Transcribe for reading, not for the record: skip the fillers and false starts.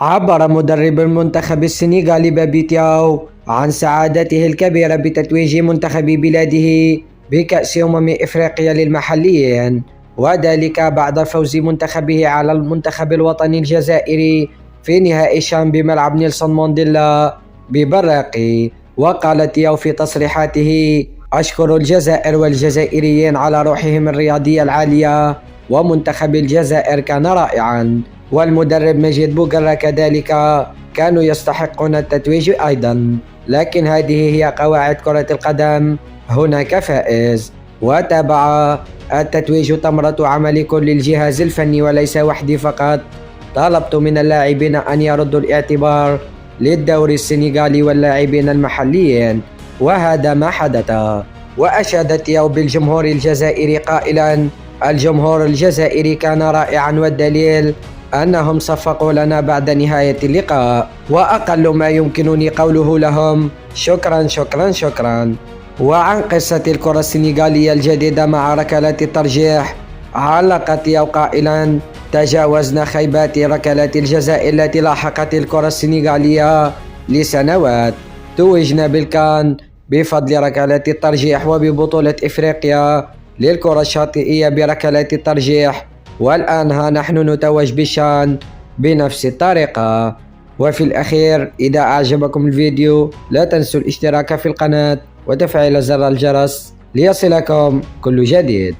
عبر مدرب المنتخب السنغالي بابي تياو عن سعادته الكبيرة بتتويج منتخب بلاده بكأس إفريقيا للمحليين، وذلك بعد فوز منتخبه على المنتخب الوطني الجزائري في نهائي الشام بملعب نيلسون مانديلا ببراقي. وقال تياو في تصريحاته: أشكر الجزائر والجزائريين على روحهم الرياضية العالية، ومنتخب الجزائر كان رائعا، والمدرب مجيد بوغرة كذلك كانوا يستحقون التتويج أيضا، لكن هذه هي قواعد كرة القدم، هناك فائز. وتابع: التتويج ثمرة عمل كل الجهاز الفني وليس وحدي فقط. طلبت من اللاعبين أن يردوا الاعتبار للدوري السنغالي واللاعبين المحليين، وهذا ما حدث. وأشاد تياو بالجمهور الجزائري قائلا: الجمهور الجزائري كان رائعا، والدليل أنهم صفقوا لنا بعد نهاية اللقاء، وأقل ما يمكنني قوله لهم شكرا شكرا شكرا. وعن قصة الكرة السنغالية الجديدة مع ركلات الترجيح، علق تياو قائلا: تجاوزنا خيبات ركلات الجزاء التي لاحقت الكرة السنغالية لسنوات. توجنا بالكان بفضل ركلات الترجيح وببطولة إفريقيا للكرة الشاطئية بركلات الترجيح، والآن ها نحن نتوج بالشان بنفس الطريقة. وفي الأخير، إذا أعجبكم الفيديو لا تنسوا الاشتراك في القناة وتفعيل زر الجرس ليصلكم كل جديد.